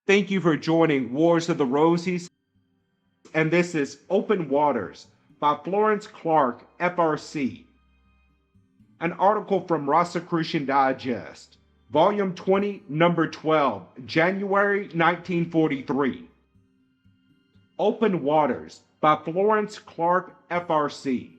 Thank you for joining Wars of the Rosies, and this is Open Waters by Florence Clarke, FRC, an article from Rosicrucian Digest, Volume 20, Number 12, January 1943. Open Waters by Florence Clarke, FRC.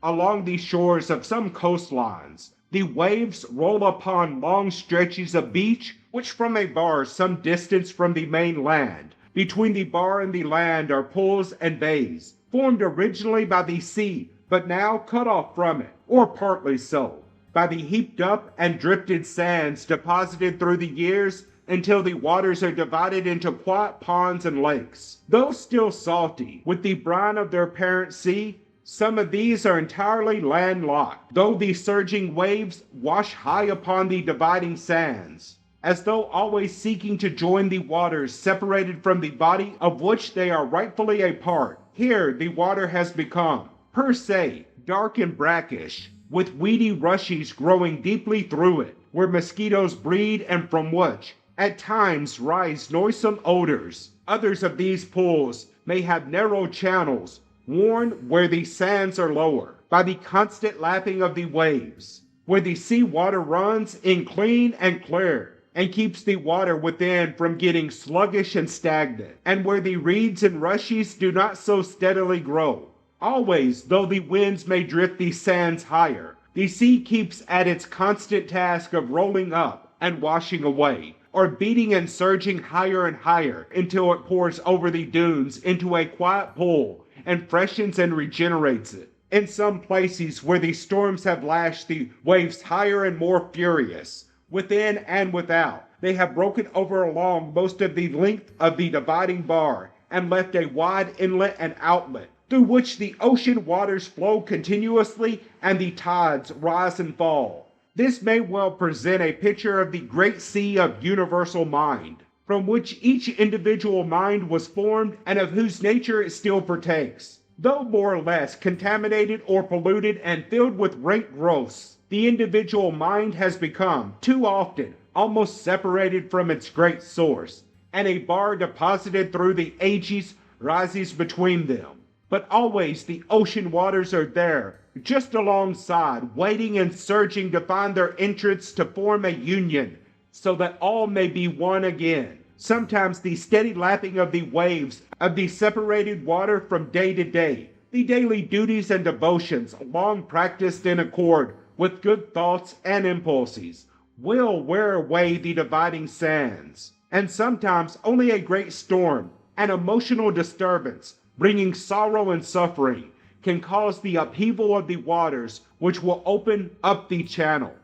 Along the shores of some coastlines, the waves roll upon long stretches of beach which from a bar some distance from the main land. Between the bar and the land are pools and bays, formed originally by the sea, but now cut off from it, or partly so, by the heaped up and drifted sands deposited through the years until the waters are divided into quiet ponds and lakes. Though still salty with the brine of their parent sea, some of these are entirely landlocked, though the surging waves wash high upon the dividing sands, as though always seeking to join the waters separated from the body of which they are rightfully a part. Here the water has become, per se, dark and brackish, with weedy rushes growing deeply through it, where mosquitoes breed and from which, at times, rise noisome odors. Others of these pools may have narrow channels, worn where the sands are lower, by the constant lapping of the waves, where the sea water runs in clean and clear, and keeps the water within from getting sluggish and stagnant, and where the reeds and rushes do not so steadily grow. Always, though the winds may drift the sands higher, the sea keeps at its constant task of rolling up and washing away, or beating and surging higher and higher until it pours over the dunes into a quiet pool and freshens and regenerates it. In some places where the storms have lashed the waves higher and more furious, within and without, they have broken over along most of the length of the dividing bar and left a wide inlet and outlet through which the ocean waters flow continuously and the tides rise and fall. This may well present a picture of the great sea of universal mind, from which each individual mind was formed and of whose nature it still partakes. Though more or less contaminated or polluted and filled with rank growths, the individual mind has become, too often, almost separated from its great source, and a bar deposited through the ages rises between them. But always the ocean waters are there, just alongside, waiting and surging to find their entrance to form a union, so that all may be one again. Sometimes the steady lapping of the waves of the separated water from day to day, the daily duties and devotions long practiced in accord with good thoughts and impulses, will wear away the dividing sands. And sometimes only a great storm, an emotional disturbance, bringing sorrow and suffering, can cause the upheaval of the waters which will open up the channel.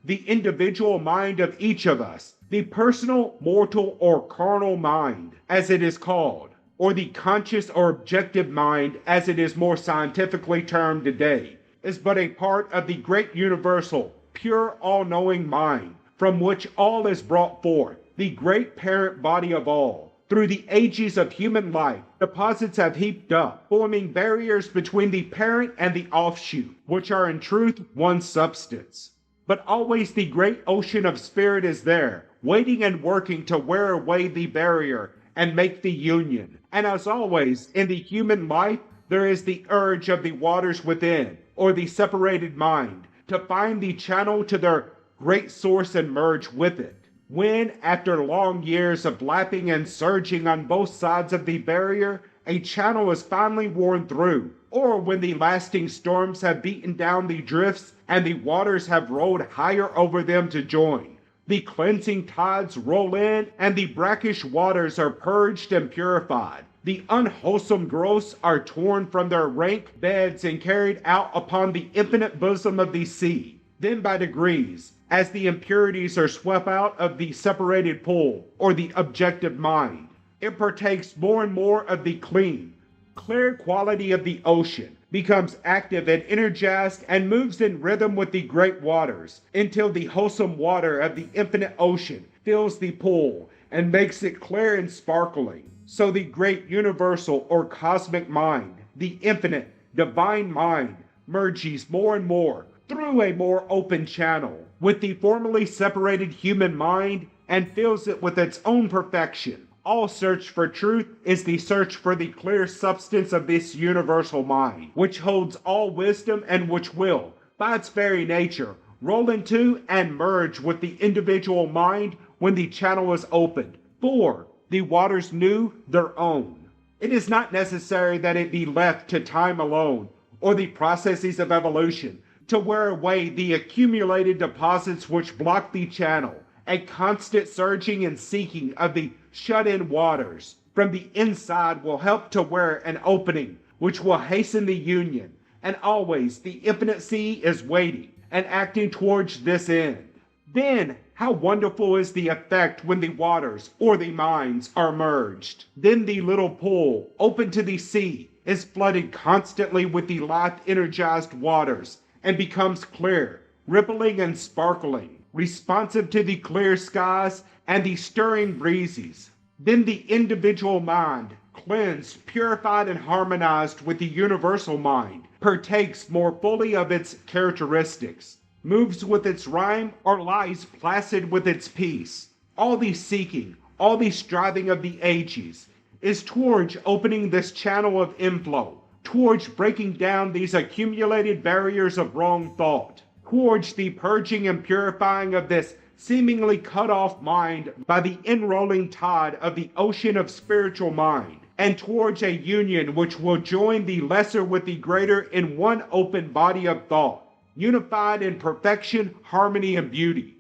The individual mind of each of us, the personal, mortal, or carnal mind, as it is called, or the conscious or objective mind, as it is more scientifically termed today, is but a part of the great universal, pure, all-knowing mind, from which all is brought forth, the great parent body of all. Through the ages of human life, deposits have heaped up, forming barriers between the parent and the offshoot, which are in truth one substance. But always the great ocean of spirit is there, waiting and working to wear away the barrier and make the union. And as always, in the human life, there is the urge of the waters within, or the separated mind, to find the channel to their great source and merge with it. When, after long years of lapping and surging on both sides of the barrier, a channel is finally worn through, or when the lasting storms have beaten down the drifts and the waters have rolled higher over them to join, the cleansing tides roll in and the brackish waters are purged and purified. The unwholesome growths are torn from their rank beds and carried out upon the infinite bosom of the sea. Then by degrees, as the impurities are swept out of the separated pool, or the objective mind, it partakes more and more of the clean, clear quality of the ocean, becomes active and energized, and moves in rhythm with the great waters, until the wholesome water of the infinite ocean fills the pool and makes it clear and sparkling. So the great universal or cosmic mind, the infinite, divine mind, merges more and more through a more open channel with the formerly separated human mind and fills it with its own perfection. All search for truth is the search for the clear substance of this universal mind, which holds all wisdom and which will, by its very nature, roll into and merge with the individual mind when the channel is opened. For the waters knew their own. It is not necessary that it be left to time alone, or the processes of evolution, to wear away the accumulated deposits which block the channel. A constant searching and seeking of the shut-in waters from the inside will help to wear an opening which will hasten the union, and always the infinite sea is waiting and acting towards this end. Then how wonderful is the effect when the waters or the minds are merged. Then the little pool, open to the sea, is flooded constantly with the life-energized waters and becomes clear, rippling and sparkling, responsive to the clear skies and the stirring breezes. Then the individual mind, cleansed, purified, and harmonized with the universal mind, partakes more fully of its characteristics, moves with its rhyme, or lies placid with its peace. All the seeking, all the striving of the ages is towards opening this channel of inflow, towards breaking down these accumulated barriers of wrong thought, towards the purging and purifying of this seemingly cut off mind by the enrolling tide of the ocean of spiritual mind, and towards a union which will join the lesser with the greater in one open body of thought, unified in perfection, harmony, and beauty.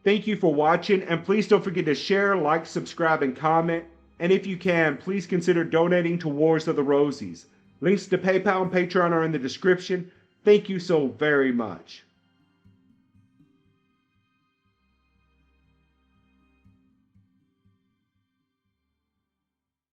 Thank you for watching, and please don't forget to share, like, subscribe, and comment. And if you can, please consider donating to Wars of the Rosies. Links to PayPal and Patreon are in the description. Thank you so very much.